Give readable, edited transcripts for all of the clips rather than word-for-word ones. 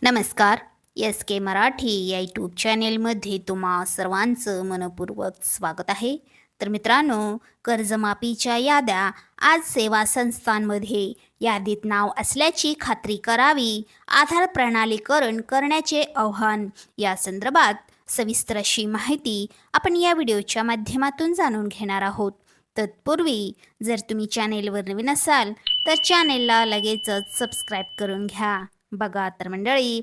नमस्कार. एस के मराठी या यूट्यूब चॅनेलमध्ये तुम्हा सर्वांचं मनपूर्वक स्वागत आहे. तर मित्रांनो, कर्जमाफीच्या याद्या आज सेवा संस्थांमध्ये यादीत नाव असल्याची खात्री करावी, आधार प्रणालीकरण करण्याचे आव्हान या संदर्भात सविस्तर अशी माहिती आपण या व्हिडिओच्या माध्यमातून जाणून घेणार आहोत. तत्पूर्वी जर तुम्ही चॅनेलवर नवीन असाल तर चॅनेलला लगेचच सबस्क्राईब करून घ्या. बघा तर मंडळी,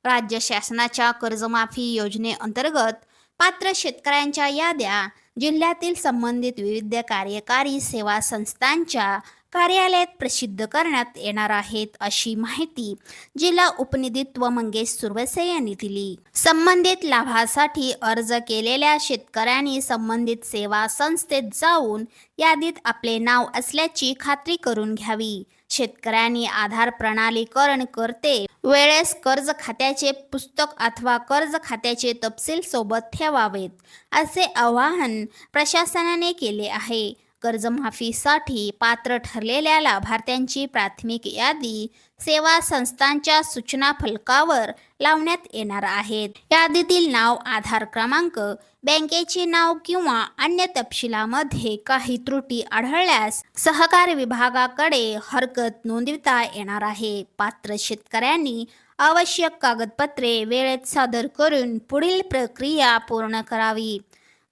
राज्य शासनाच्या कर्जमाफी योजनेअंतर्गत पात्र शेतकऱ्यांच्या याद्या जिल्ह्यातील संबंधित विविध कार्यकारी सेवा संस्थांच्या कार्यालयात प्रसिद्ध करण्यात येणार आहेत, अशी माहिती जिल्हा उपनिधीत्व मंगेश सुरवसे यांनी दिली. संबंधित लाभासाठी अर्ज केलेल्या शेतकऱ्यांनी संबंधित सेवा संस्थेत जाऊन यादीत आपले नाव असल्याची खात्री करून घ्यावी. शेतकऱ्यांनी आधार प्रणालीकरण करते वेळेस कर्ज खात्याचे पुस्तक अथवा कर्ज खात्याचे तपशील सोबत ठेवावेत, असे आवाहन प्रशासनाने केले आहे. कर्जमाफीसाठी पात्र ठरलेल्या लाभार्थ्यांची प्राथमिक यादी सेवा संस्थांच्या सूचना फलकावर लावण्यात येणार आहेत. यादीतील नाव, आधार क्रमांक, बँकेचे नाव किंवा अन्य तपशिलामध्ये काही त्रुटी आढळल्यास सहकार विभागाकडे हरकत नोंदविता येणार आहे. पात्र शेतकऱ्यांनी आवश्यक कागदपत्रे वेळेत सादर करून पुढील प्रक्रिया पूर्ण करावी.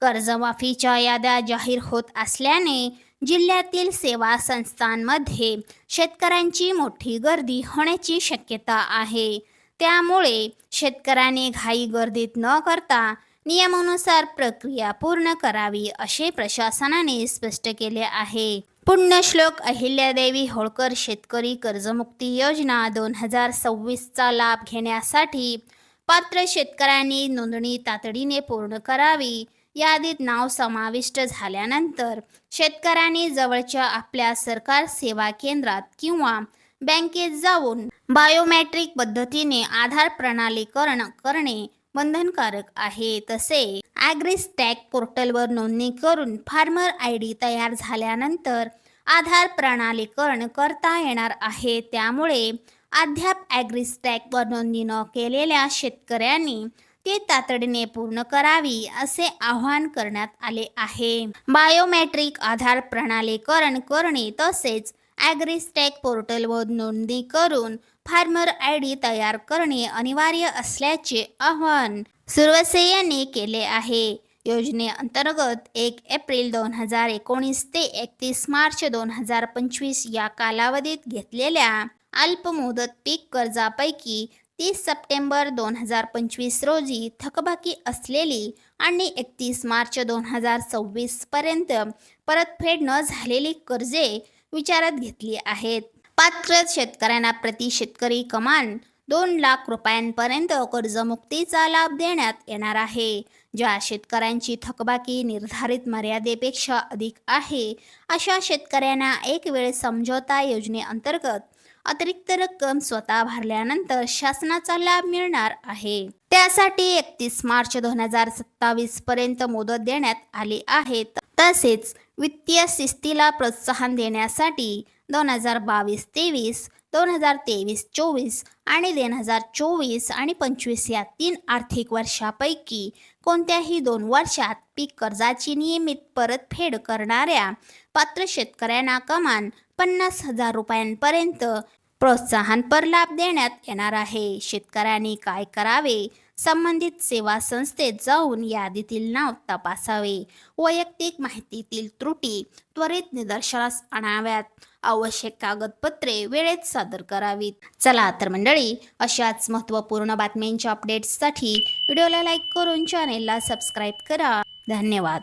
कर्जमाफीच्या याद्या जाहीर होत असल्याने जिल्ह्यातील सेवा संस्थांमध्ये शेतकऱ्यांची मोठी गर्दी होण्याची शक्यता आहे. त्यामुळे शेतकऱ्यांनी घाई गर्दीत न करता नियमानुसार प्रक्रिया पूर्ण करावी, असे प्रशासनाने स्पष्ट केले आहे. पुण्यश्लोक अहिल्यादेवी होळकर शेतकरी कर्जमुक्ती योजना 2026चा लाभ घेण्यासाठी पात्र शेतकऱ्यांनी नोंदणी तातडीने पूर्ण करावी. यादीत नाव समाविष्ट झाल्यानंतर शेतकऱ्यांनी जवळच्या आपल्या सरकार सेवा केंद्रात किंवा बँकेत जाऊन बायोमेट्रिक पद्धतीने आधार प्रणालीकरण करणे बंधनकारक आहे. तसे ॲग्रीस्टॅक पोर्टलवर नोंदणी करून फार्मर ID तयार झाल्यानंतर आधार प्रणालीकरण करता येणार आहे. त्यामुळे अद्याप ॲग्रीस्टॅकवर नोंदणी न केलेल्या शेतकऱ्यांनी ते तातडीने पूर्ण करावी, असे आवाहन करण्यात आले आहे. बायोमेट्रिक आधार प्रणालीकरण करणे तसेच ॲग्रीस्टॅक पोर्टलवर नोंदणी करून फार्मर ID तयार करणे अनिवार्य असल्याचे आवाहन सुरवसे यांनी केले आहे. योजनेअंतर्गत 1 एप्रिल 2019 ते 31 मार्च 2025 या कालावधीत घेतलेल्या अल्पमुदत पीक कर्जापैकी 30 सप्टेंबर 2025 रोजी थकबाकी असलेली आणि 31 मार्च 2026 पर्यंत परतफेड न झालेली कर्जे विचारात घेतली आहेत. पात्र शेतकऱ्यांना प्रति शेतकरी कमाल 2 लाख रुपयांपर्यंत कर्जमुक्तीचा लाभ देण्यात येणार आहे. ज्या शेतकऱ्यांची थकबाकी निर्धारित मर्यादेपेक्षा अधिक आहे, अशा शेतकऱ्यांना एक वेळ समझोता योजनेअंतर्गत अतिरिक्त रक्कम स्वतः भरल्यानंतर शासनाचा लाभ मिळणार आहे. त्यासाठी 31 मार्च 2027 पर्यंत मुदत देण्यात आली आहे. तसेच वित्तीय शिस्तीला प्रोत्साहन देण्यासाठी 2022-23, 2023-24 आणि 2024 आणि 25 या 3 आर्थिक वर्षापैकी कोणत्याही 2 वर्षात पीक कर्जाची नियमित परतफेड करणाऱ्या पात्र शेतकऱ्यांना कमाल 50,000 रुपयांपर्यंत प्रोत्साहनपर लाभ देण्यात येणार आहे. शेतकऱ्यांनी काय करावे? संबंधित सेवा संस्थेत जाऊन यादीतील नाव तपासावे. वैयक्तिक माहितीतील त्रुटी त्वरित निदर्शनास आणाव्यात. आवश्यक कागदपत्रे वेळेत सादर करावीत. चला तर मंडळी, अशाच महत्त्वपूर्ण बातम्यांच्या अपडेट्ससाठी व्हिडिओला लाईक करून चॅनेलला सबस्क्राईब करा. धन्यवाद.